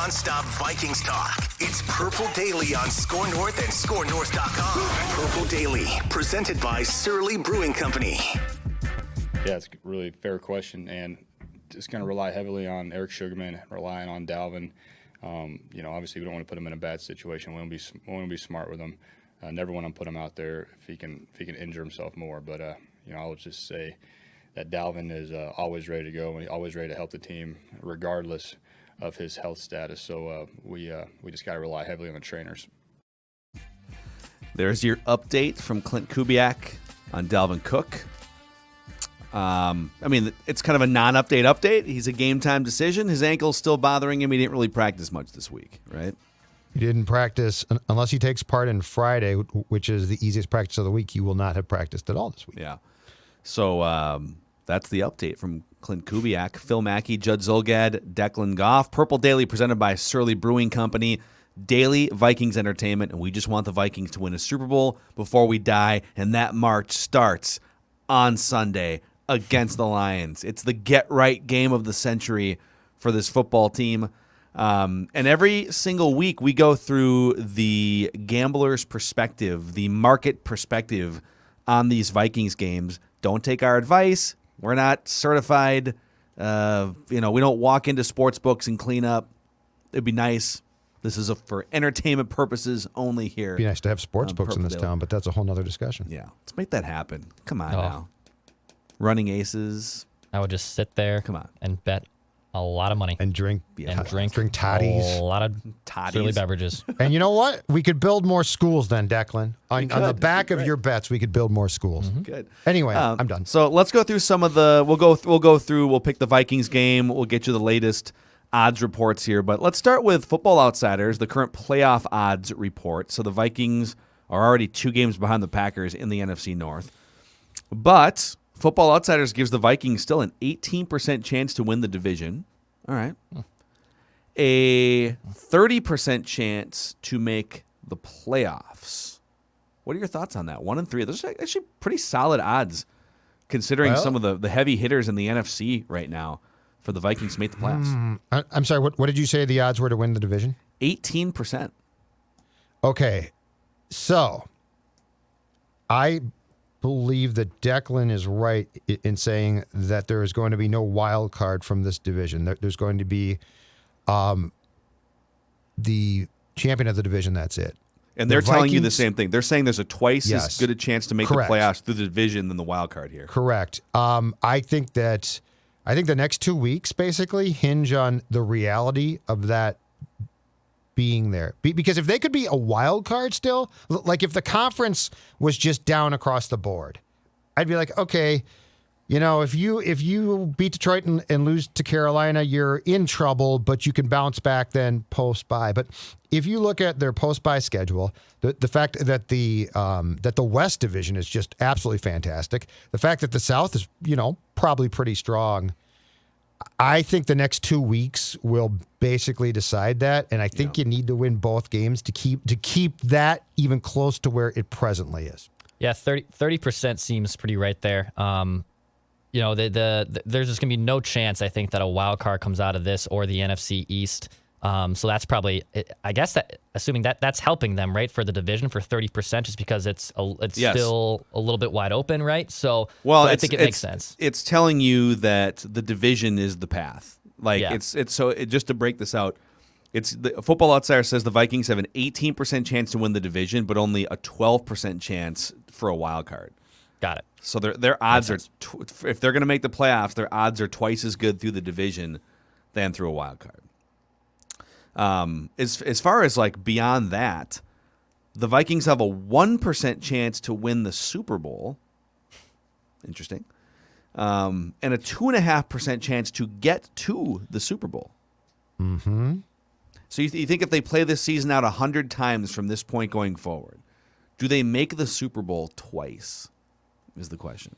non-stop Vikings talk. It's Purple Daily on Score North and ScoreNorth.com. Purple Daily, presented by Surly Brewing Company. Yeah, it's a really fair question, and just going to rely heavily on Eric Sugarman, relying on Dalvin. Obviously we don't want to put him in a bad situation. We want to be smart with him. Never want to put him out there if he can injure himself more. But I'll just say that Dalvin is always ready to go and always ready to help the team, regardless of his health status. So we just got to rely heavily on the trainers. There's your update from Clint Kubiak on Dalvin Cook. It's kind of a non-update update. He's a game-time decision. His ankle's still bothering him. He didn't really practice much this week, right? He didn't practice unless he takes part in Friday, which is the easiest practice of the week. He will not have practiced at all this week. Yeah. So that's the update from Clint Kubiak. Phil Mackey, Judd Zulgad, Declan Goff. Purple Daily presented by Surly Brewing Company. Daily Vikings entertainment, and we just want the Vikings to win a Super Bowl before we die, and that march starts on Sunday against the Lions. It's the get-right game of the century for this football team. And every single week we go through the gambler's perspective, the market perspective on these Vikings games. Don't take our advice. We're not certified. We don't walk into sports books and clean up. It'd be nice. This is for entertainment purposes only here. It'd be nice to have sports books in this town, but that's a whole nother discussion. Yeah, let's make that happen. Come on now. Running aces. I would just sit there and bet a lot of money. And drink toddies. A lot of Surly beverages. And you know what? We could build more schools then, Declan. On the back of your bets, we could build more schools. Mm-hmm. Good. Anyway, I'm done. So let's go through some of the we'll go through, we'll pick the Vikings game, we'll get you the latest odds reports here, but let's start with Football Outsiders, the current playoff odds report. So the Vikings are already 2 games behind the Packers in the NFC North. But Football Outsiders gives the Vikings still an 18% chance to win the division. All right. A 30% chance to make the playoffs. What are your thoughts on that? 1 and 3. Those are actually pretty solid odds considering some of the heavy hitters in the NFC right now for the Vikings to make the playoffs. I'm sorry, what did you say the odds were to win the division? 18%. Okay. So, I believe that Declan is right in saying that there is going to be no wild card from this division. There's going to be the champion of the division, that's it. And they're telling you the same thing. They're saying there's a twice as good a chance to make the playoffs through the division than the wild card here. Correct. I think the next 2 weeks basically hinge on the reality of that being there. Because if they could be a wild card still, like if the conference was just down across the board, I'd be like, okay, if you beat Detroit and lose to Carolina, you're in trouble, but you can bounce back then post-bye. But if you look at their post-bye schedule, the fact that the West Division is just absolutely fantastic, the fact that the South is, probably pretty strong, I think the next 2 weeks will basically decide that, and I think you need to win both games to keep that even close to where it presently is. Yeah, 30% seems pretty right there. There's just gonna be no chance, I think, that a wild card comes out of this or the NFC East. So that's probably, I guess, assuming that's helping them, right, for the division for 30%, just because it's still a little bit wide open, right? So, I think it makes sense. It's telling you that the division is the path. Just to break this out, the Football Outsider says the Vikings have an 18% chance to win the division, but only a 12% chance for a wild card. Got it. So their odds are, if they're going to make the playoffs, their odds are twice as good through the division than through a wild card. As far as beyond that, the Vikings have a 1% chance to win the Super Bowl. Interesting. And a 2.5% chance to get to the Super Bowl. Mm-hmm. So you think if they play this season out 100 times from this point going forward, do they make the Super Bowl twice? Is the question.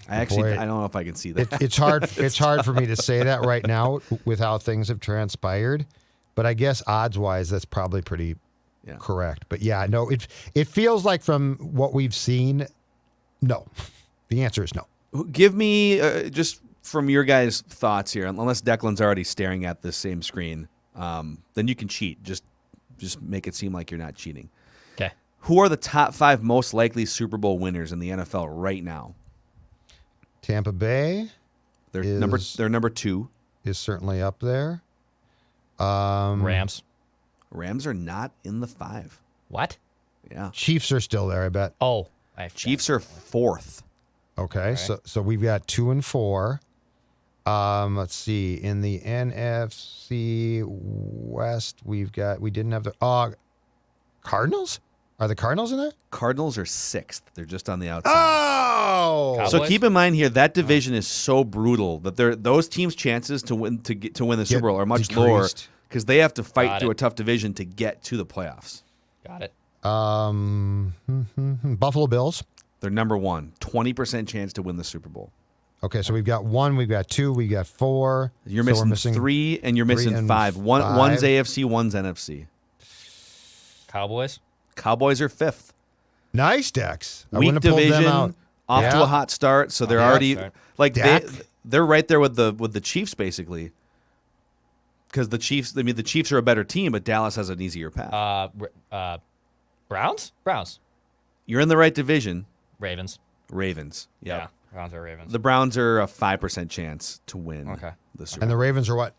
I don't know if I can see that. It's hard. It's hard for me to say that right now with how things have transpired. But I guess odds-wise, that's probably pretty correct. But no, it feels like from what we've seen, no. The answer is no. Give me just from your guys' thoughts here, unless Declan's already staring at this same screen. then you can cheat. Just make it seem like you're not cheating. Okay. Who are the top 5 most likely Super Bowl winners in the NFL right now? Tampa Bay. They're number 2. Is certainly up there. Rams. Rams are not in the 5. What? Yeah. Chiefs are still there, I bet. Oh, Chiefs are 4th. Okay, so we've got 2 and 4. Let's see. In the NFC West, we didn't have the Cardinals? Are the Cardinals in there? Cardinals are 6th. They're just on the outside. Oh, Cowboys? So keep in mind here that division is so brutal that those teams' chances to win the Super Bowl are much lower because they have to fight through a tough division to get to the playoffs. Got it. Buffalo Bills. They're number 1, 20% chance to win the Super Bowl. Okay, so we've got 1, we've got 2, we've got 4. You're So we're missing 3, and you're missing 5. One's AFC, one's NFC. Cowboys. Cowboys are 5th. Nice, Dex. I Weak wouldn't have pulled them division, out. off to Yeah. a hot start, so they're already like Dak? they're right there with the Chiefs basically. Because the Chiefs are a better team, but Dallas has an easier path. Browns. You're in the right division. Ravens. Ravens. Yep. Yeah. Browns are Ravens. The Browns are a 5% chance to win the Super Bowl. And the Ravens are what?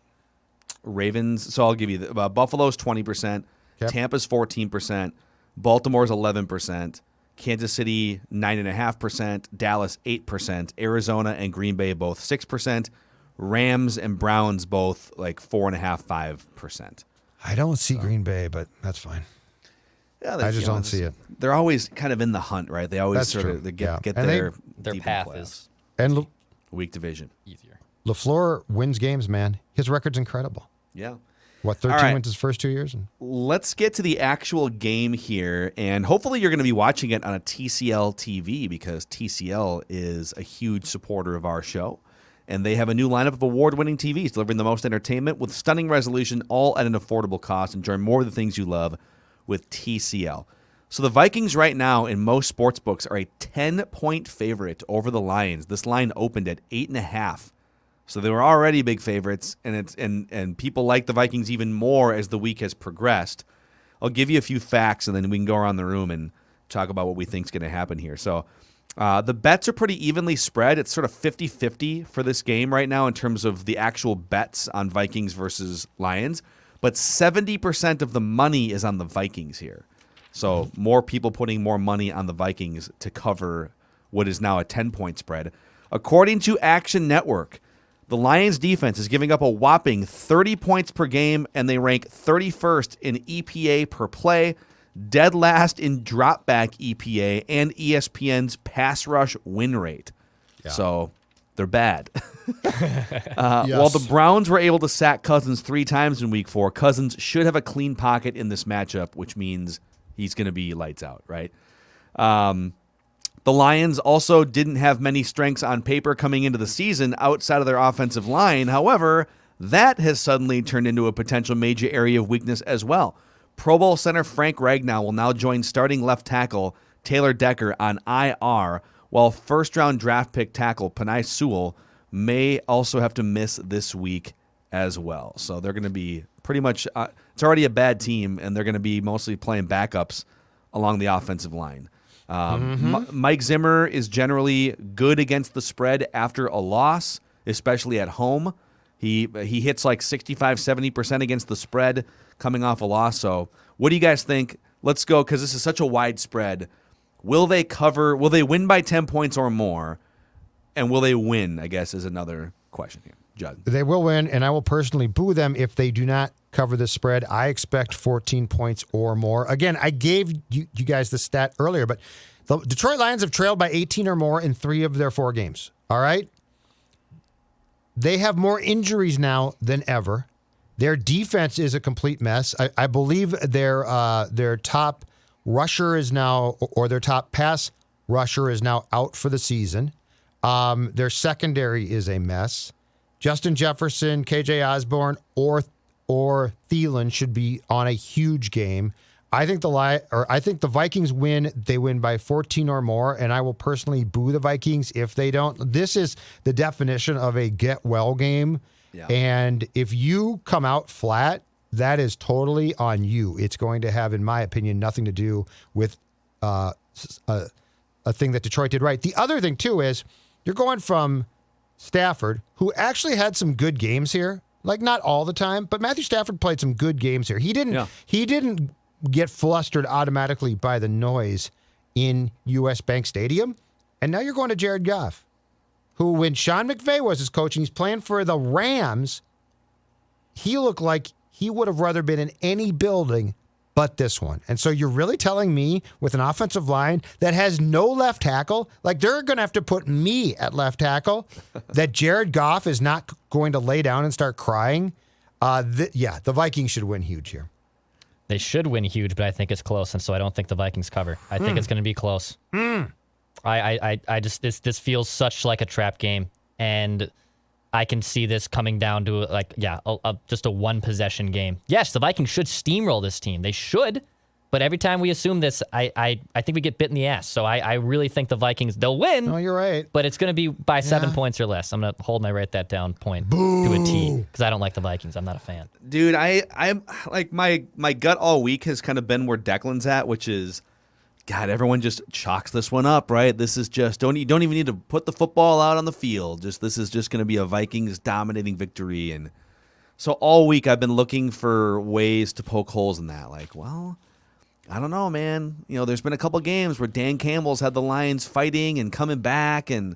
Ravens, so I'll give you Buffalo's 20%, Yep. Tampa's 14%, Baltimore's 11%, Kansas City 9.5%, Dallas 8%, Arizona and Green Bay both 6%, Rams and Browns both like 4.5-5%. I don't see Green Bay, but that's fine. Yeah, I just don't see it. They're always kind of in the hunt, right? They always That's sort true. of get And there. Their deep in path the playoffs. is And Weak division. easier. LaFleur wins games, man. His record's incredible. Yeah. What, 13 All right. wins his first 2 years? Let's get to the actual game here, and hopefully you're going to be watching it on a TCL TV because TCL is a huge supporter of our show, and they have a new lineup of award-winning TVs delivering the most entertainment with stunning resolution, all at an affordable cost. Enjoy more of the things you love with TCL. So the Vikings right now in most sports books are a 10-point favorite over the Lions. This line opened at 8.5. So they were already big favorites, and people like the Vikings even more as the week has progressed. I'll give you a few facts, and then we can go around the room and talk about what we think is going to happen here. So the bets are pretty evenly spread. It's sort of 50-50 for this game right now in terms of the actual bets on Vikings versus Lions. But 70% of the money is on the Vikings here. So more people putting more money on the Vikings to cover what is now a 10-point spread. According to Action Network, the Lions defense is giving up a whopping 30 points per game, and they rank 31st in EPA per play, dead last in dropback EPA, and ESPN's pass rush win rate. Yeah. So they're bad. While the Browns were able to sack Cousins 3 times in Week 4, Cousins should have a clean pocket in this matchup, which means he's going to be lights out, right? The Lions also didn't have many strengths on paper coming into the season outside of their offensive line. However, that has suddenly turned into a potential major area of weakness as well. Pro Bowl center Frank Ragnow will now join starting left tackle Taylor Decker on IR, while first-round draft pick tackle Penei Sewell may also have to miss this week as well. So they're going to be pretty much it's already a bad team, and they're going to be mostly playing backups along the offensive line. Mike Zimmer is generally good against the spread after a loss, especially at home. He hits like 65-70% against the spread coming off a loss. So what do you guys think? Let's go, because this is such a wide spread. Will they cover? Will they win by 10 points or more? And will they win, I guess, is another question here. Judd. They will win, and I will personally boo them if they do not cover the spread. I expect 14 points or more. Again, I gave you guys the stat earlier, but the Detroit Lions have trailed by 18 or more in 3 of their 4 games. All right? They have more injuries now than ever. Their defense is a complete mess. I believe their top rusher is now, or their top pass rusher is now out for the season. Their secondary is a mess. Justin Jefferson, KJ Osborne, or Thielen should be on a huge game. I think the Vikings win. They win by 14 or more, and I will personally boo the Vikings if they don't. This is the definition of a get well game. Yeah. And if you come out flat, that is totally on you. It's going to have, in my opinion, nothing to do with a thing that Detroit did right. The other thing, too, is you're going from Stafford, who actually had some good games here. Like, not all the time, but Matthew Stafford played some good games here. He didn't get flustered automatically by the noise in U.S. Bank Stadium. And now you're going to Jared Goff, who, when Sean McVay was his coach and he's playing for the Rams, he looked like he would have rather been in any building but this one. And so you're really telling me with an offensive line that has no left tackle, like they're going to have to put me at left tackle, that Jared Goff is not going to lay down and start crying? The Vikings should win huge here. They should win huge, but I think it's close, and so I don't think the Vikings cover. I think it's going to be close. I just this feels such like a trap game, and I can see this coming down to just a one possession game. Yes, the Vikings should steamroll this team. They should, but every time we assume this, I think we get bit in the ass. So I really think the Vikings, they'll win. No, you're right. But it's going to be by 7 points or less. I'm going to hold my write that down point to a T because I don't like the Vikings. I'm not a fan. Dude, I'm like my gut all week has kind of been where Declan's at, which is, God, everyone just chalks this one up, right? This is just don't even need to put the football out on the field. This is just going to be a Vikings dominating victory. And so all week I've been looking for ways to poke holes in that. Like, well, I don't know, man. You know, there's been a couple games where Dan Campbell's had the Lions fighting and coming back, and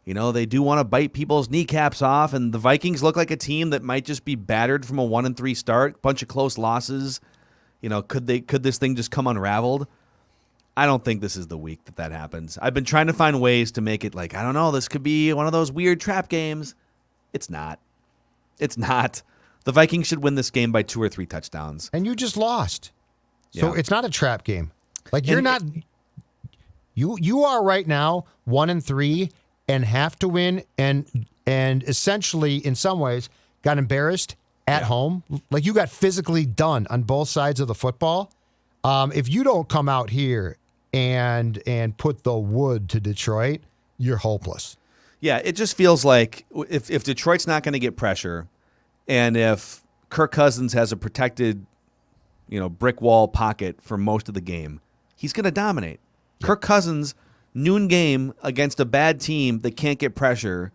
you know they do want to bite people's kneecaps off. And the Vikings look like a team that might just be battered from a 1-3 start, bunch of close losses. You know, could this thing just come unraveled? I don't think this is the week that happens. I've been trying to find ways to make it like, I don't know, this could be one of those weird trap games. It's not. It's not. The Vikings should win this game by 2 or 3 touchdowns. And you just lost. So it's not a trap game. Like you're not. You are right now 1-3 and have to win and essentially in some ways got embarrassed at home. Like you got physically done on both sides of the football. If you don't come out here and put the wood to Detroit, you're hopeless. Yeah, it just feels like if Detroit's not going to get pressure, and if Kirk Cousins has a protected, brick wall pocket for most of the game, he's going to dominate. Yeah. Kirk Cousins, noon game against a bad team that can't get pressure,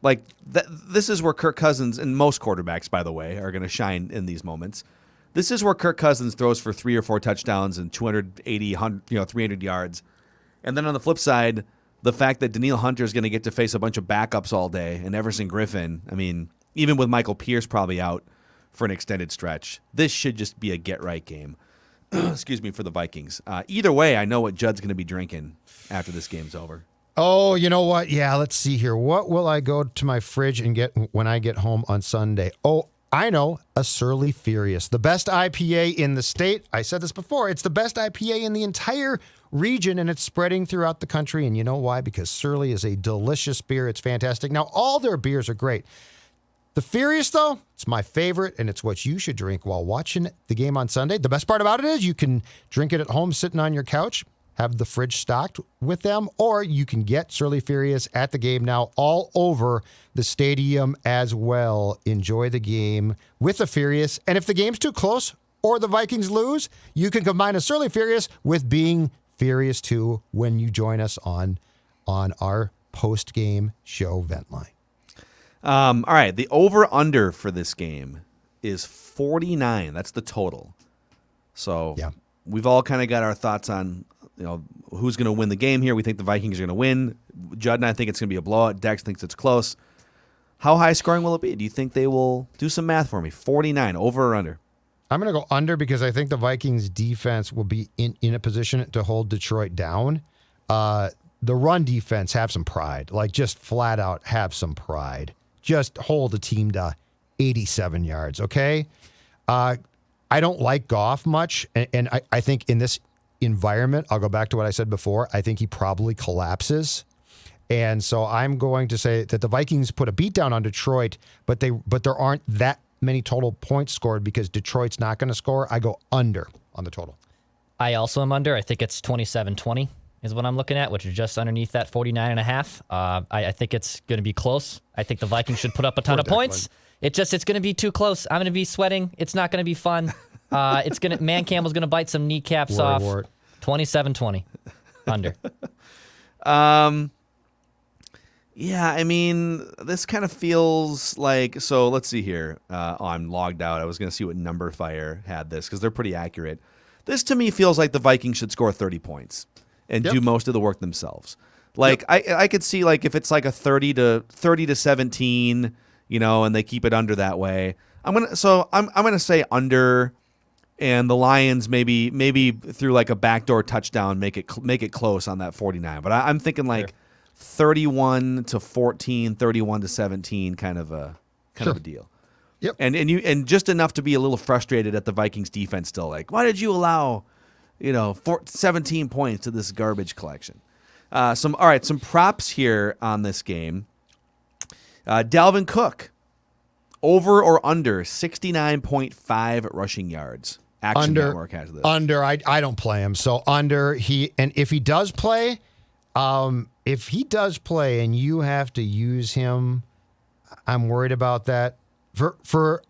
like this is where Kirk Cousins and most quarterbacks, by the way, are going to shine in these moments. This is where Kirk Cousins throws for 3 or 4 touchdowns and 280, 300 yards. And then on the flip side, the fact that Danielle Hunter is going to get to face a bunch of backups all day and Everson Griffin, I mean, even with Michael Pierce probably out for an extended stretch, this should just be a get-right game. Excuse me, for the Vikings. Either way, I know what Judd's going to be drinking after this game's over. Oh, you know what? Yeah, let's see here. What will I go to my fridge and get when I get home on Sunday? Oh, I know, a Surly Furious, the best IPA in the state. I said this before. It's the best IPA in the entire region, and it's spreading throughout the country. And you know why? Because Surly is a delicious beer. It's fantastic. Now, all their beers are great. The Furious, though, it's my favorite, and it's what you should drink while watching the game on Sunday. The best part about it is you can drink it at home sitting on your couch, have the fridge stocked with them, or you can get Surly Furious at the game now all over the stadium as well. Enjoy the game with the Furious. And if the game's too close or the Vikings lose, you can combine a Surly Furious with being Furious too when you join us on our post-game show vent line. All right, the over-under for this game is 49. That's the total. So we've all kind of got our thoughts on who's going to win the game here. We think the Vikings are going to win. Judd and I think it's going to be a blowout. Dex thinks it's close. How high scoring will it be? Do you think they will do some math for me? 49, over or under? I'm going to go under because I think the Vikings defense will be in a position to hold Detroit down. The run defense have some pride, like just flat out have some pride. Just hold a team to 87 yards, okay? I don't like Goff much, and I think in this environment, I'll go back to what I said before, I think he probably collapses. And so I'm going to say that the Vikings put a beat down on Detroit, but there aren't that many total points scored because Detroit's not going to score. I go under on the total. I also am under. I think it's 27-20 is what I'm looking at, which is just underneath that 49.5. I think it's going to be close. I think the Vikings should put up a ton of points. It's going to be too close. I'm going to be sweating. It's not going to be fun. Man Campbell's going to bite some kneecaps off. 27-20 under. Yeah, I mean, this kind of feels like, so let's see here. I'm logged out. I was going to see what Number Fire had this because they're pretty accurate. This to me feels like the Vikings should score 30 points and do most of the work themselves. Like I could see like if it's like a 30 to 17, and they keep it under that way. I'm gonna say under, and the Lions maybe through like a backdoor touchdown make it close on that 49. But I'm thinking like 31 to 14, 31 to 17, kind of a deal. Yep. And just enough to be a little frustrated at the Vikings defense still. Like, why did you allow, 17 points to this garbage collection? Some props here on this game. Dalvin Cook, over or under 69.5 rushing yards. Action Network has this. Under. I don't play him, so under. If he does play, and you have to use him, I'm worried about that. For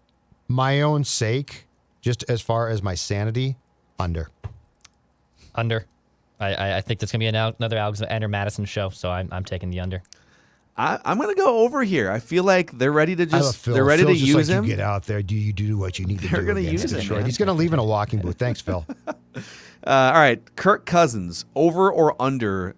my own sake, just as far as my sanity, under. Under. I think that's going to be another Alexander Madison show, so I'm taking the under. I'm going to go over here. I feel like they're ready to use him. You get out there. Do you do what you need to do? They're going to use him. He's going to leave in a walking booth. Thanks, Phil. All right. Kirk Cousins, over or under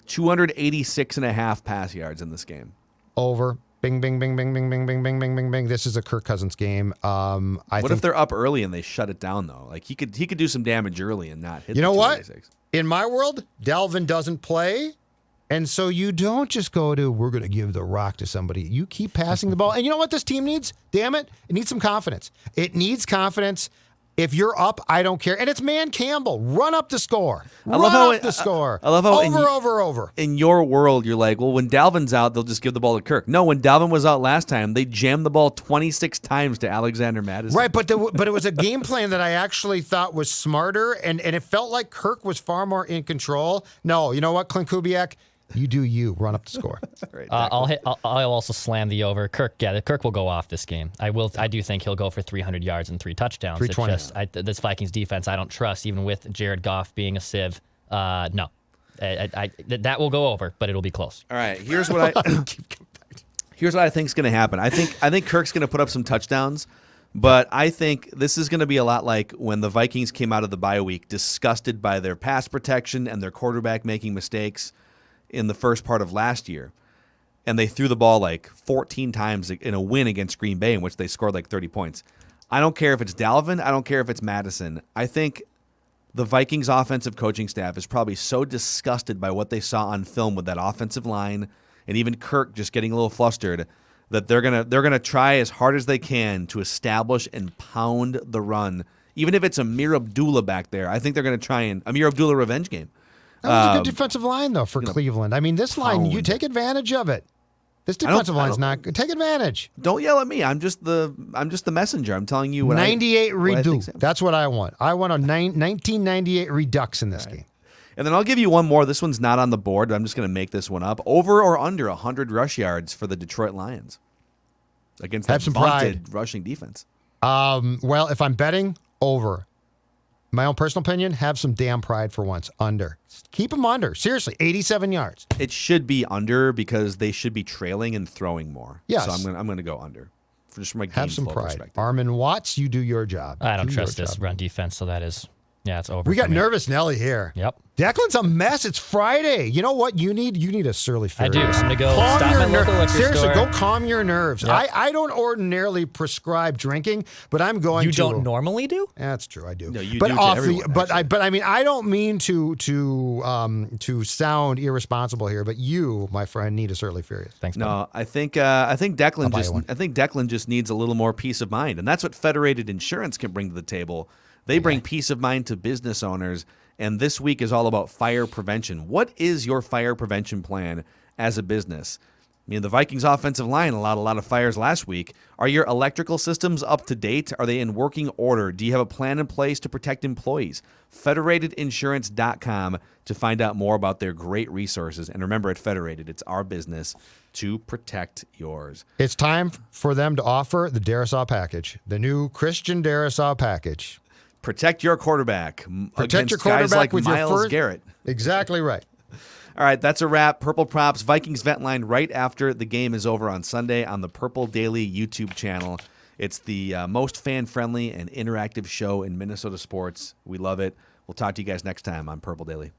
286.5 pass yards in this game? Over. Bing, bing, bing, bing, bing, bing, bing, bing, bing, bing, bing. This is a Kirk Cousins game. What if they're up early and they shut it down, though? Like, he could do some damage early and not hit. You know what? In my world, Dalvin doesn't play, and so you don't just go to, we're going to give the rock to somebody. You keep passing the ball. And you know what this team needs? Damn it. It needs some confidence. It needs confidence. If you're up, I don't care. And it's Man Campbell. Run up the score. I love how over. In your world, you're like, well, when Dalvin's out, they'll just give the ball to Kirk. No, when Dalvin was out last time, they jammed the ball 26 times to Alexander Madison. Right, but it was a game plan that I actually thought was smarter, and it felt like Kirk was far more in control. No, you know what, Clint Kubiak? You do you. Run up the score. Right, I'll also slam the over. Kirk will go off this game. I do think he'll go for 300 yards and 3 touchdowns. 320. This Vikings defense, I don't trust, even with Jared Goff being a sieve. No. That will go over, but it'll be close. All right, here's what I think is going to happen. I think Kirk's going to put up some touchdowns, but I think this is going to be a lot like when the Vikings came out of the bye week, disgusted by their pass protection and their quarterback making mistakes in the first part of last year, and they threw the ball like 14 times in a win against Green Bay in which they scored like 30 points. I don't care if it's Dalvin. I don't care if it's Madison. I think the Vikings offensive coaching staff is probably so disgusted by what they saw on film with that offensive line and even Kirk just getting a little flustered that they're gonna try as hard as they can to establish and pound the run. Even if it's Amir Abdullah back there, I think they're going to try and Amir Abdullah revenge game. That was a good defensive line, though, for Cleveland. I mean, this line, you take advantage of it. This defensive line's not good. Take advantage. Don't yell at me. I'm just the messenger. I'm telling you what 98 redo. I That's what I want. I want a 1998 redux in this game. And then I'll give you one more. This one's not on the board, but I'm just going to make this one up. Over or under 100 rush yards for the Detroit Lions against that vaunted rushing defense? Well, if I'm betting, over. My own personal opinion, have some damn pride for once. Under. Keep them under. Seriously, 87 yards. It should be under because they should be trailing and throwing more. Yes. So I'm going to go under. Just from a have some pride. Perspective. Armin Watts, you do your job. I don't trust this run defense, so that is, it's over. We got nervous Nelly here. Yep. Declan's a mess. It's Friday. You know what you need? You need a surly fairy. I do. I'm going to go stop at local liquor Seriously, store. go calm your nerves. Yep. I don't ordinarily prescribe drinking, but I'm going to. You don't normally do? That's true. I do. No, you but do off to everyone, but I mean, I don't mean to sound irresponsible here, but you, my friend, need a surly fairy. Thanks. No, I think Declan just needs a little more peace of mind, and that's what Federated Insurance can bring to the table. They bring peace of mind to business owners. And this week is all about fire prevention. What is your fire prevention plan as a business? The Vikings offensive line allowed a lot of fires last week. Are your electrical systems up to date? Are they in working order? Do you have a plan in place to protect employees? Federatedinsurance.com to find out more about their great resources. And remember, at Federated, it's our business to protect yours. It's time for them to offer the Darisaw package, the new Christian Darisaw package. Protect your quarterback. Protect your against quarterback guys like with Myles your first. Garrett. Exactly right. All right, that's a wrap. Purple Props, Vikings Vent Line right after the game is over on Sunday on the Purple Daily YouTube channel. It's the most fan-friendly and interactive show in Minnesota sports. We love it. We'll talk to you guys next time on Purple Daily.